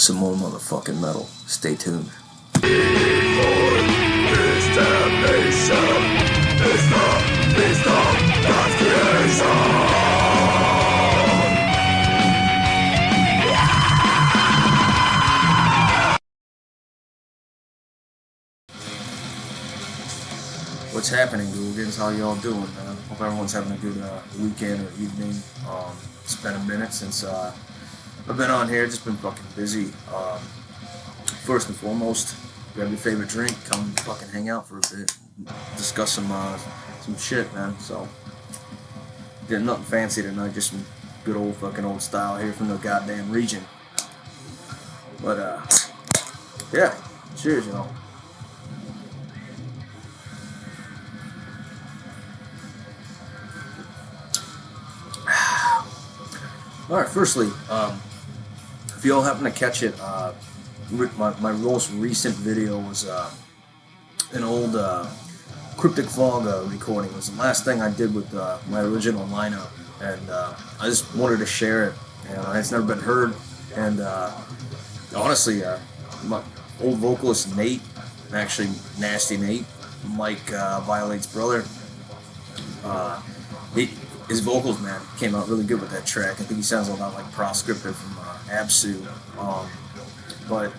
Some more motherfucking metal. Stay tuned. What's happening, Googans? How y'all doing, man? Hope everyone's having a good weekend or evening. It's been a minute since I've been on here. Just been fucking busy. First and foremost, grab your favorite drink, come fucking hang out for a bit, discuss some shit, man. So, did nothing fancy tonight, just some good old fucking old style here from the goddamn region. But yeah, cheers, y'all. Alright, firstly, if y'all happen to catch it, my most recent video was an old Cryptic Fog recording. It was the last thing I did with my original lineup, and I just wanted to share it. It's never been heard, and honestly, my old vocalist Nate, actually Nasty Nate, Mike Violate's brother, his vocals, man, came out really good with that track. I think he sounds a lot like Proscriptor from Absu. But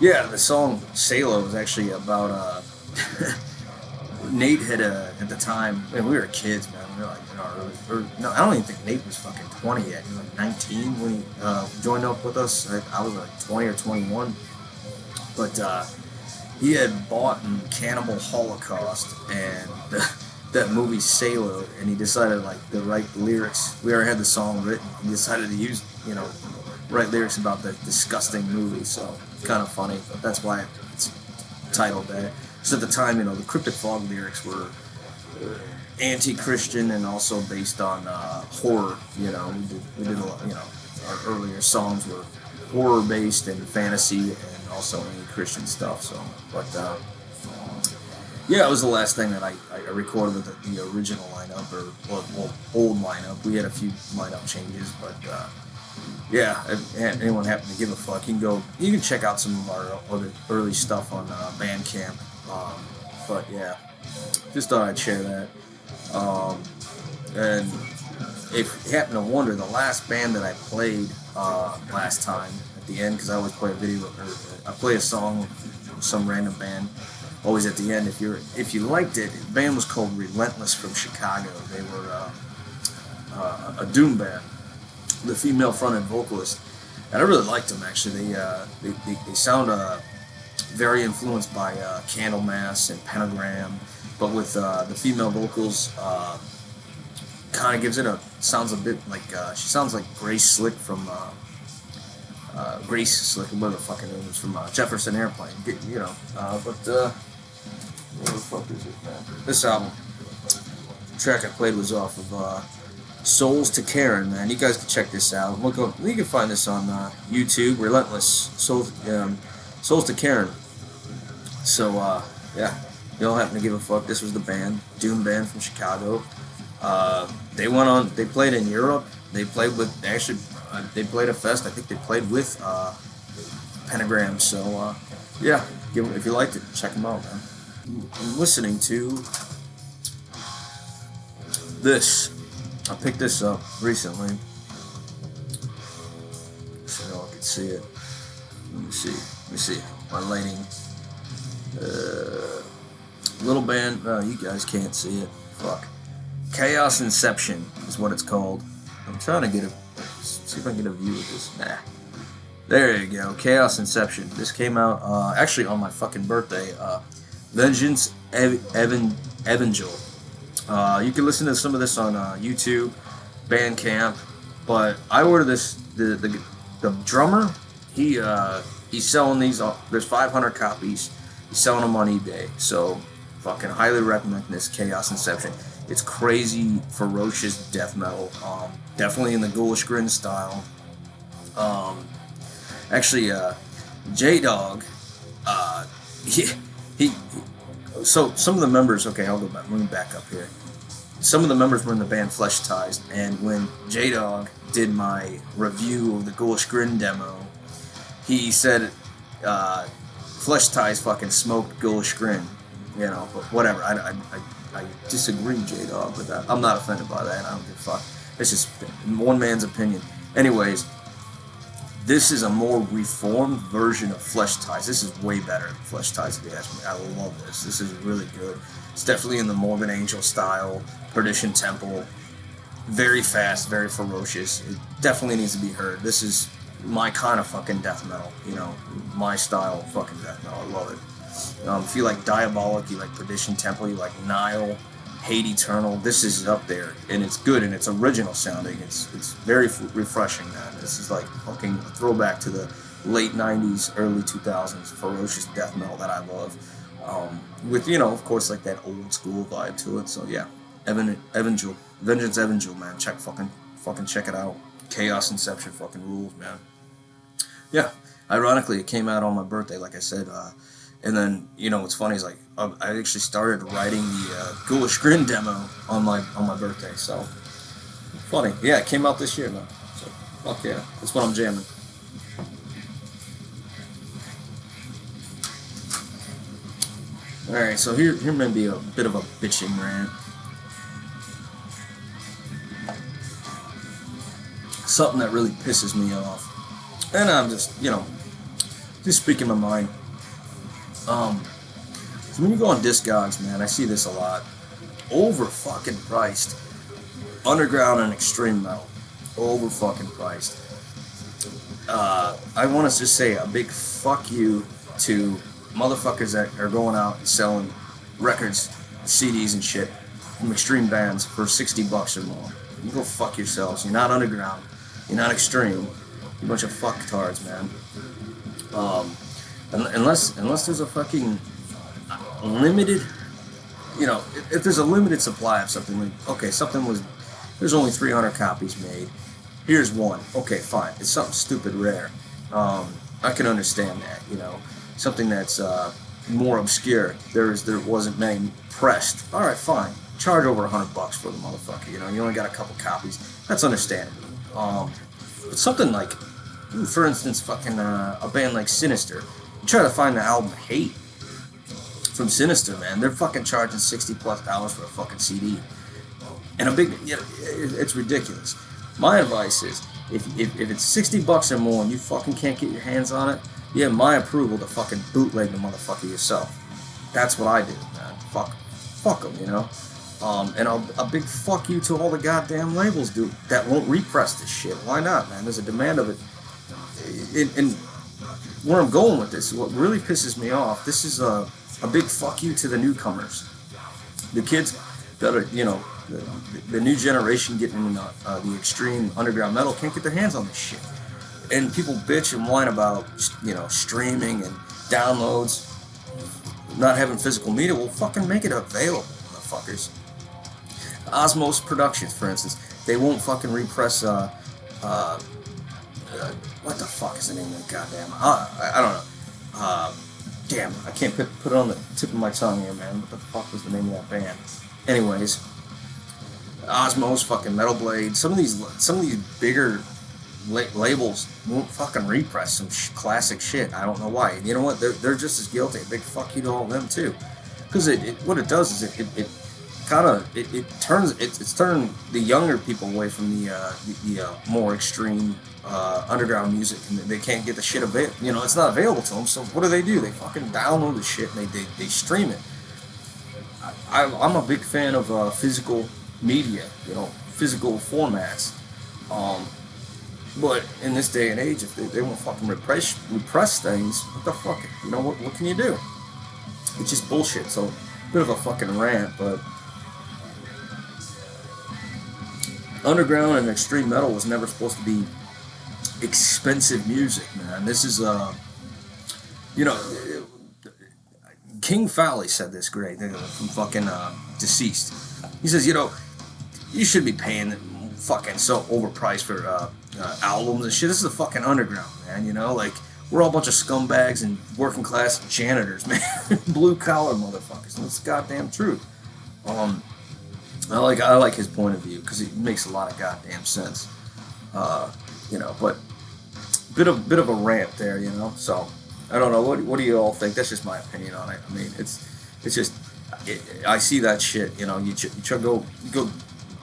yeah, the song Sailor was actually about Nate had at the time, man, we were kids, man. We were like in our early, no, I don't even think Nate was fucking 20 yet. He was like 19 when he joined up with us. I was like 20 or 21. But he had bought Cannibal Holocaust and that movie Sailor, and he decided to write lyrics. We already had the song written. He decided to use, write lyrics about that disgusting movie. So kind of funny. But that's why it's titled that. So at the time, the Cryptic Fog lyrics were anti-Christian and also based on horror. We did a lot. Our earlier songs were horror-based and fantasy and also anti-Christian stuff. So, but. Yeah, it was the last thing that I recorded with the original lineup, or old lineup. We had a few lineup changes, but yeah, if anyone happen to give a fuck, you can check out some of our other early stuff on Bandcamp. But yeah, just thought I'd share that. And if you happen to wonder, the last band that I played last time at the end, because I always play a video, or I play a song with some random band. Always at the end, if you liked it, the band was called Relentless from Chicago. They were a doom band, the female fronted vocalist, and I really liked them actually. They sound very influenced by Candlemass and Pentagram, but with the female vocals, kind of gives it sounds a bit like she sounds like Grace Slick from Grace Slick, whatever the fucking name is, from Jefferson Airplane. But. What the fuck is it, man? This album, the track I played was off of Souls to Karen, man. You guys can check this out. You can find this on YouTube, Relentless, Souls to Karen. So, yeah, y'all happen to give a fuck. This was the band, doom band from Chicago. They played in Europe. They played they played a fest. I think they played with Pentagram. So, yeah, if you liked it, check them out, man. I'm listening to this. I picked this up recently, so y'all can see it. Let me see. My lighting. Little band. You guys can't see it. Fuck. Chaos Inception is what it's called. I'm trying to see if I can get a view of this. Nah. There you go. Chaos Inception. This came out actually on my fucking birthday. Vengeance Evangel. You can listen to some of this on YouTube, Bandcamp, but I ordered this. The drummer, he's selling these. There's 500 copies. He's selling them on eBay. So fucking highly recommend this Chaos Inception. It's crazy, ferocious death metal. Definitely in the Ghoulish Grin style. Actually, J-Dog, so some of the members, okay, I'll go back, let me back up here. Some of the members were in the band Flesh Ties, and when J-Dog did my review of the Ghoulish Grin demo, he said Flesh Ties fucking smoked Ghoulish Grin, you know, but whatever. I disagree, J-Dog, with that. I'm not offended by that. I don't give a fuck. It's just one man's opinion. Anyways, this is a more reformed version of Flesh Ties. This is way better than Flesh Ties, if you ask me. I love this. This is really good. It's definitely in the Morbid Angel style, Perdition Temple. Very fast, very ferocious. It definitely needs to be heard. This is my kind of fucking death metal, you know, my style of fucking death metal. I love it. If you like Diabolic, you like Perdition Temple, you like Nile, Hate Eternal, this is up there, and it's good, and it's original sounding. It's very refreshing, man. This is like fucking a throwback to the late 90s, early 2000s ferocious death metal that I love, with, you know, of course, like that old school vibe to it. So yeah, Vengeance Evangel, man. Fucking check it out. Chaos Inception fucking rules, man. Yeah, ironically, it came out on my birthday, like I said, and then, you know, what's funny is, like, I actually started writing the Ghoulish Grin demo on my birthday, so funny. Yeah, it came out this year, man. So fuck yeah, that's what I'm jamming. All right, so here may be a bit of a bitching rant. Something that really pisses me off, and I'm just, you know, just speaking my mind. So when you go on Discogs, man, I see this a lot. Over fucking priced underground and extreme metal. Over fucking priced. I want to just say a big fuck you to motherfuckers that are going out and selling records, CDs and shit from extreme bands for $60 or more. You go fuck yourselves. You're not underground. You're not extreme. You're a bunch of fucktards, man. Unless there's a fucking limited, you know, if there's a limited supply of something, like, okay, there's only 300 copies made. Here's one. Okay, fine. It's something stupid rare. I can understand that, you know. Something that's more obscure. There wasn't many pressed. All right, fine. Charge over $100 for the motherfucker. You know, you only got a couple copies. That's understandable. But something like, for instance, fucking a band like Sinister. You try to find the album Hate from Sinister, man. They're fucking charging $60+ for a fucking CD. And it's ridiculous. My advice is, if it's $60 or more and you fucking can't get your hands on it, you have my approval to fucking bootleg the motherfucker yourself. That's what I do, man. Fuck them, you know. And a big fuck you to all the goddamn labels, dude, that won't repress this shit. Why not, man? There's a demand of it. And where I'm going with this, what really pisses me off, this is a big fuck you to the newcomers. The kids that are, you know, the new generation getting into the extreme underground metal can't get their hands on this shit. And people bitch and whine about, you know, streaming and downloads, not having physical media. Well, fucking make it available, motherfuckers. Osmos Productions, for instance, they won't fucking repress, what the fuck is the name of the goddamn, I don't know, damn, I can't put it on the tip of my tongue here, man. What the fuck was the name of that band? Anyways, Osmos, fucking Metal Blade, some of these bigger labels won't fucking repress some classic shit. I don't know why. You know what? They're just as guilty. A big fuck you to all of them too. Because what it does is it's turning the younger people away from the more extreme underground music, and they can't get the shit available. You know, it's not available to them. So what do? They fucking download the shit and they stream it. I'm a big fan of physical media. You know, physical formats. But in this day and age, if they won't fucking repress things, what the fuck? You know, what can you do? It's just bullshit. So, bit of a fucking rant, but underground and extreme metal was never supposed to be expensive music, man. This is, you know, King Fowley said this great, from fucking Deceased. He says, you know, you should be paying fucking so overpriced for albums and shit. This is the fucking underground, man. You know, like, we're all a bunch of scumbags and working class janitors, man. Blue collar motherfuckers. And it's the goddamn truth. I like his point of view because it makes a lot of goddamn sense. You know, but bit of a rant there, you know. So I don't know. What do you all think? That's just my opinion on it. I mean, it's just I see that shit. You know, you go.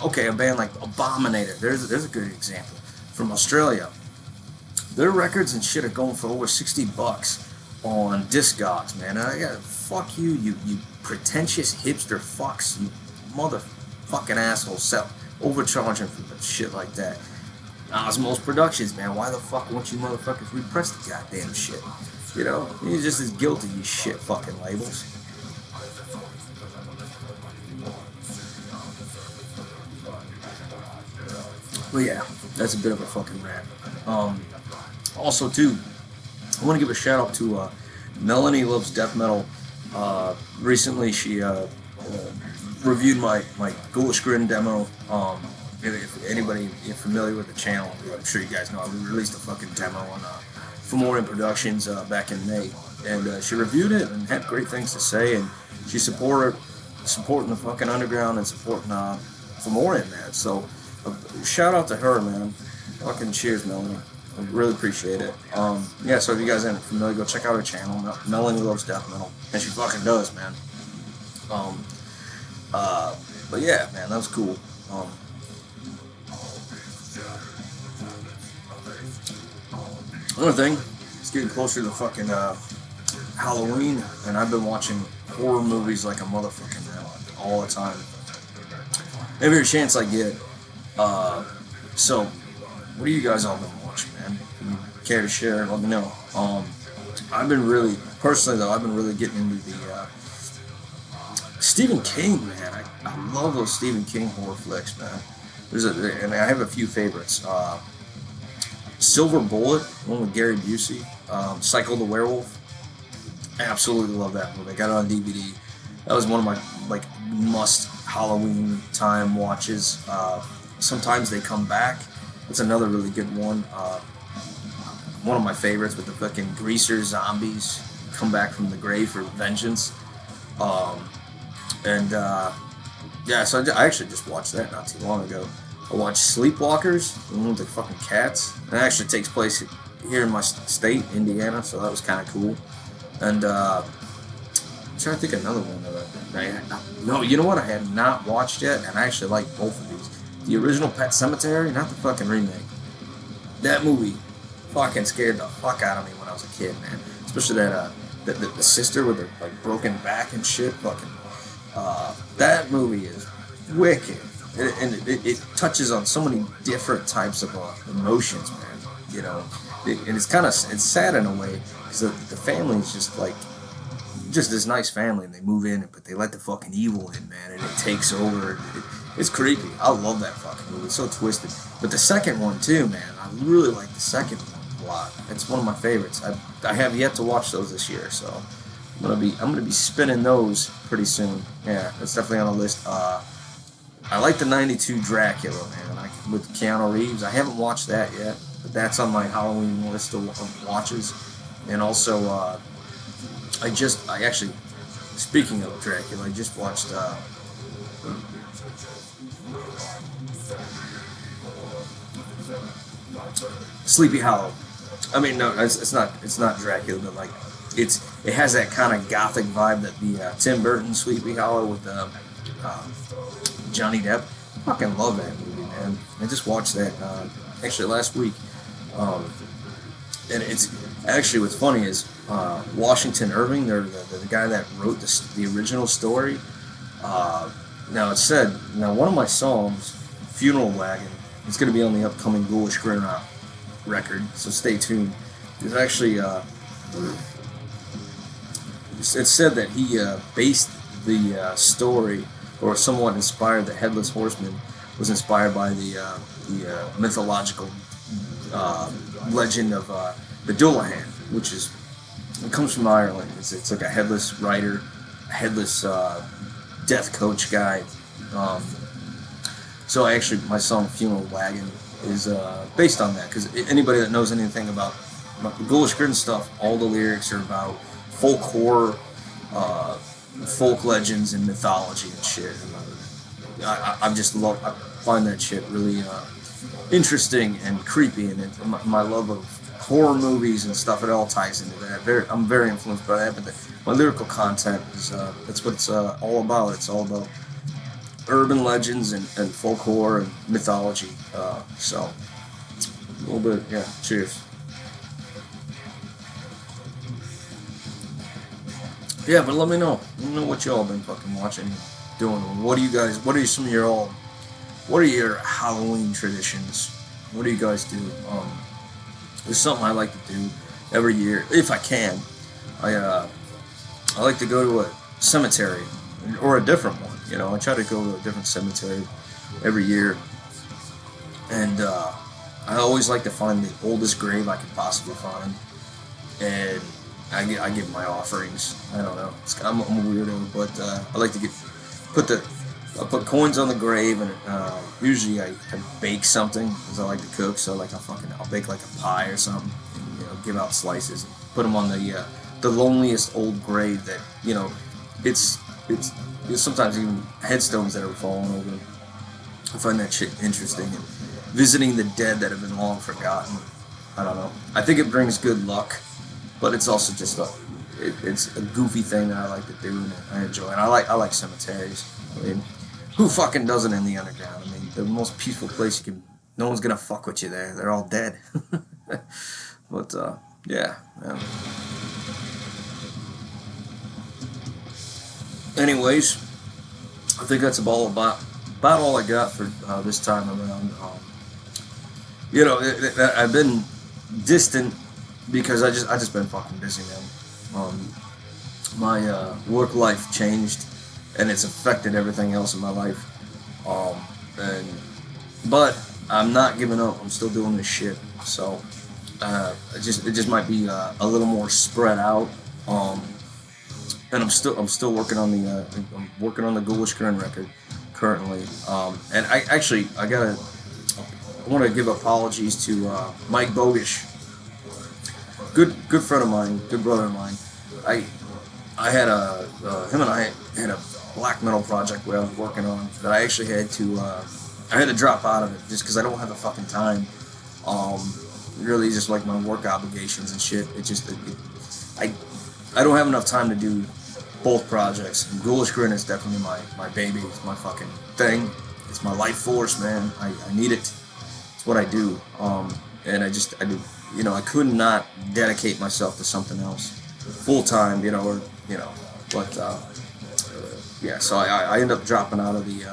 Okay, a band like Abominator. There's a good example from Australia. Their records and shit are going for over $60 on Discogs, man. And I got fuck you, you pretentious hipster fucks, you motherfucking assholes, sell overcharging for shit like that. Osmos Productions, man. Why the fuck won't you motherfuckers repress the goddamn shit? You know, you're just as guilty, you shit fucking labels. But yeah, that's a bit of a fucking rant. Also, too, I want to give a shout out to Melanie Loves Death Metal. Recently, she reviewed my Ghoulish Grin demo. If anybody is familiar with the channel, I'm sure you guys know, we released a fucking demo on For More in Productions back in May. And she reviewed it and had great things to say. And she supporting the fucking underground and supporting For More in that. So, shout out to her, man. Fucking cheers, Melanie. I really appreciate it. Yeah, so if you guys aren't familiar, go check out her channel. Melanie Loves Death Metal. And she fucking does, man. But yeah, man, that was cool. Another thing, it's getting closer to fucking Halloween, and I've been watching horror movies like a motherfucking man, all the time. Every chance I get. So, what are you guys all been watching, man? If you care to share, let me know. I've been really, personally though, I've been really getting into the Stephen King, man. I love those Stephen King horror flicks, man. And I have a few favorites. Silver Bullet, one with Gary Busey. Psycho the Werewolf. I absolutely love that movie. I got it on DVD. That was one of my must Halloween time watches. Sometimes they come back. It's another really good one. One of my favorites with the fucking greaser zombies come back from the grave for vengeance. Yeah, so I actually just watched that not too long ago. I watched Sleepwalkers, the one with the fucking cats. It actually takes place here in my state, Indiana, so that was kind of cool. And I'm trying to think of another one that no, you know what? I have not watched yet, and I actually like both of these. The original Pet Cemetery, not the fucking remake. That movie fucking scared the fuck out of me when I was a kid, man. Especially that the sister with her like broken back and shit. Fucking that movie is wicked, and it touches on so many different types of emotions, man. You know, and it's sad in a way because the family is just this nice family, and they move in, but they let the fucking evil in, man, and it takes over. It's creepy. I love that fucking movie. It's so twisted. But the second one too, man. I really like the second one a lot. It's one of my favorites. I have yet to watch those this year, so I'm gonna be spinning those pretty soon. Yeah, that's definitely on the list. I like the '92 Dracula, man, with Keanu Reeves. I haven't watched that yet, but that's on my Halloween list of watches. And also, I actually, speaking of Dracula, I just watched. Sleepy Hollow. I mean, no, it's not Dracula, but like it has that kind of gothic vibe that the Tim Burton Sleepy Hollow with Johnny Depp. I fucking love that movie, man. I just watched that actually last week, and it's actually what's funny is Washington Irving, the guy that wrote the original story. Now it said one of my songs, Funeral Wagon, is going to be on the upcoming Ghoulish Grin record, so stay tuned. There's actually it's said that he based the story, or somewhat inspired, the Headless Horseman was inspired by the mythological legend of the Dullahan, which it comes from Ireland. It's like a headless rider, a headless death coach guy. So actually, my song "Funeral Wagon" is based on that, because anybody that knows anything about the Ghoulish Grin stuff, all the lyrics are about folk horror, folk legends, and mythology and shit. And I find that shit really interesting and creepy, and my love of horror movies and stuff. It all ties into that. I'm very influenced by that, but my lyrical content is that's what it's all about. It's all about urban legends and folklore and mythology. So a little bit, yeah. Cheers. Yeah, but let me know. Let me know what y'all been fucking watching, doing. What do you guys? What are some of your all? What are your Halloween traditions? What do you guys do? There's something I like to do every year, if I can. I like to go to a cemetery or a different one. You know, I try to go to a different cemetery every year, and I always like to find the oldest grave I can possibly find, and I give my offerings. I don't know. I'm a weirdo, but I like to I put coins on the grave, and usually I bake something because I like to cook. So like I'll bake like a pie or something, and give out slices, and put them on the loneliest old grave that it's sometimes even headstones that are falling over. I find that shit interesting, and visiting the dead that have been long forgotten. I don't know. I think it brings good luck, but it's also just it's a goofy thing that I like to do and I enjoy. And I like cemeteries. I mean, who fucking doesn't in the underground? I mean, the most peaceful place you can. No one's gonna fuck with you there. They're all dead. But yeah. Anyways, I think that's about all I got for this time around. I've been distant because I just been fucking busy, man. My work life changed, and it's affected everything else in my life. But I'm not giving up. I'm still doing this shit. So it just might be a little more spread out. And I'm still working on the Ghoulish Grin record currently. And I want to give apologies to Mike Bogish, good friend of mine, good brother of mine. I had him and I had a black metal project where I was working on that I actually had to drop out of it just because I don't have the fucking time. Really, just like my work obligations and shit. I don't have enough time to do both projects. And Ghoulish Grin is definitely my baby. It's my fucking thing. It's my life force, man. I need it. It's what I do. And I could not dedicate myself to something else full time, but yeah. So I end up dropping out of the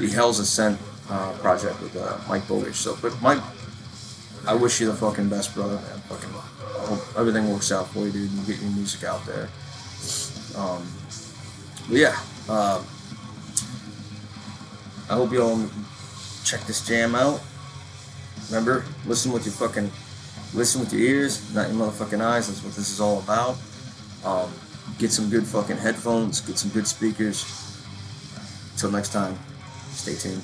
Hell's Ascent project with Mike Bogish. So, but Mike, I wish you the fucking best, brother, man. I hope everything works out for you, dude, and you get your music out there. But yeah, I hope you all check this jam out. Remember, listen with your ears, not your motherfucking eyes. That's what this is all about. Get some good fucking headphones, get some good speakers. Until next time, stay tuned.